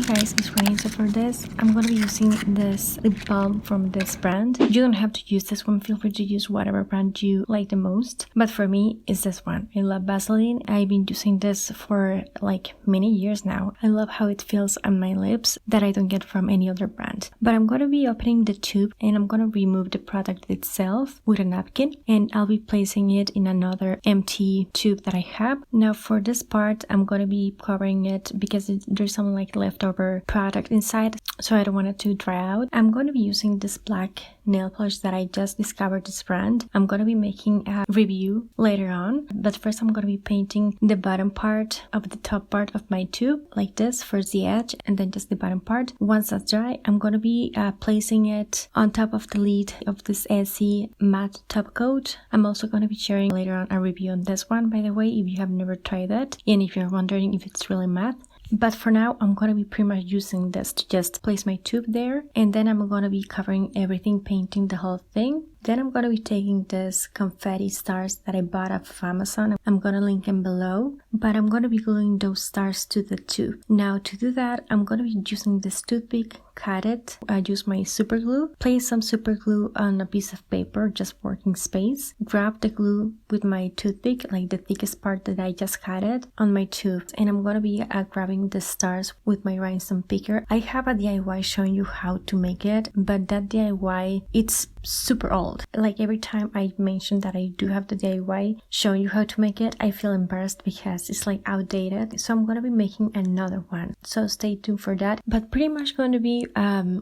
Hey guys, it's Renee. So for this, I'm going to be using this lip balm from this brand. You don't have to use this one. Feel free to use whatever brand you like the most. But for me, it's this one. I love Vaseline. I've been using this for like many years now. I love how it feels on my lips that I don't get from any other brand. But I'm going to be opening the tube and I'm going to remove the product itself with a napkin. And I'll be placing it in another empty tube that I have. Now for this part, I'm going to be covering it because there's some like leftover product inside, so I don't want it to dry out. I'm going to be using this black nail polish that I just discovered this brand. I'm going to be making a review later on, but first I'm going to be painting the bottom part of the top part of my tube like this. First the edge and then just the bottom part. Once that's dry, I'm going to be placing it on top of the lid of this SC matte top coat. I'm also going to be sharing later on a review on this one, by the way, if you have never tried it and if you're wondering if it's really matte. But for now, I'm going to be pretty much using this to just place my tube there. And then I'm going to be covering everything, painting the whole thing. Then I'm going to be taking this confetti stars that I bought off of Amazon. I'm going to link them below. But I'm going to be gluing those stars to the tube. Now to do that, I'm going to be using this toothpick, cut it. I use my super glue. Place some super glue on a piece of paper, just working space. Grab the glue with my toothpick, like the thickest part that I just cut it, on my tube. And I'm going to be grabbing the stars with my rhinestone picker. I have a DIY showing you how to make it, but that DIY, it's super old. Like every time I mention that I do have the DIY showing you how to make it, I feel embarrassed because it's like outdated. So I'm going to be making another one. So stay tuned for that. But pretty much going to be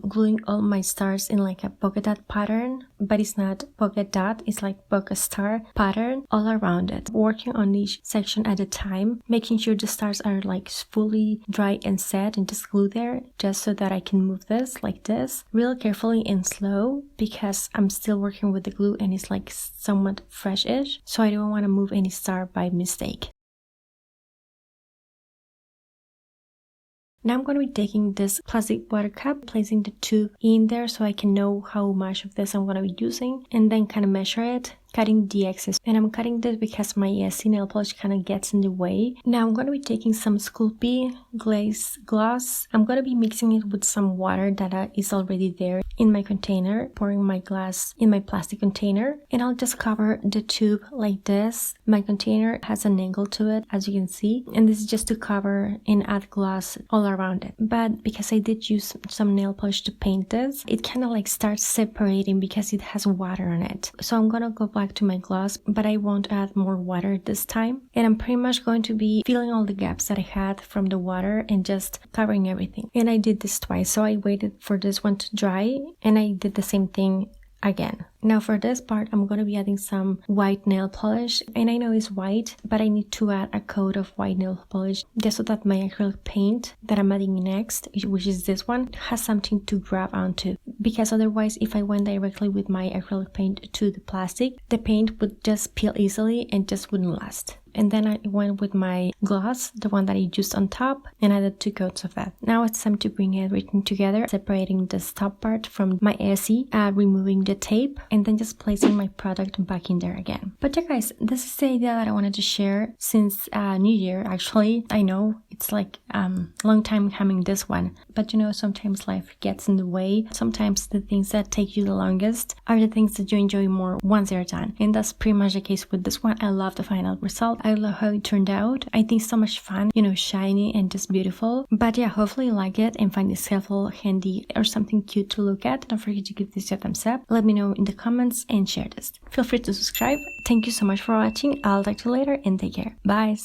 gluing all my stars in like a polka dot pattern, but it's not polka dot, it's like polka star pattern all around it. Working on each section at a time, making sure the stars are like fully dry and set and just glue there, just so that I can move this like this real carefully and slow, because I'm still working with the glue and it's like somewhat fresh-ish, so I don't want to move any star by mistake. Now I'm going to be taking this plastic water cup, placing the tube in there so I can know how much of this I'm going to be using, and then kind of measure it, cutting the excess. And I'm cutting this because my SC nail polish kind of gets in the way. Now I'm going to be taking some Sculpey glaze gloss. I'm going to be mixing it with some water that is already there in my container, pouring my glass in my plastic container, and I'll just cover the tube like this. My container has an angle to it, as you can see, and this is just to cover and add gloss all around it. But because I did use some nail polish to paint this, it kind of like starts separating because it has water on it. So I'm gonna go back to my gloss, but I won't add more water this time, and I'm pretty much going to be filling all the gaps that I had from the water and just covering everything. And I did this twice, so I waited for this one to dry and I did the same thing again. Now for this part, I'm going to be adding some white nail polish, and I know it's white, but I need to add a coat of white nail polish just so that my acrylic paint that I'm adding next, which is this one, has something to grab onto, because otherwise if I went directly with my acrylic paint to the plastic, the paint would just peel easily and just wouldn't last. And then I went with my gloss, the one that I used on top, and added 2 coats of that. Now it's time to bring everything together, separating this top part from my SE, removing the tape, and then just placing my product back in there again. But yeah guys, this is the idea that I wanted to share since New Year actually. I know it's like long time coming, this one, but you know, sometimes life gets in the way. Sometimes the things that take you the longest are the things that you enjoy more once they're done, and that's pretty much the case with this one. I love the final result. I love how it turned out. I think so much fun, you know, shiny and just beautiful. But yeah, hopefully you like it and find this helpful, handy, or something cute to look at. Don't forget to give this a thumbs up. Let me know in the comments and share this. Feel free to subscribe. Thank you so much for watching. I'll talk to you later and take care. Bye.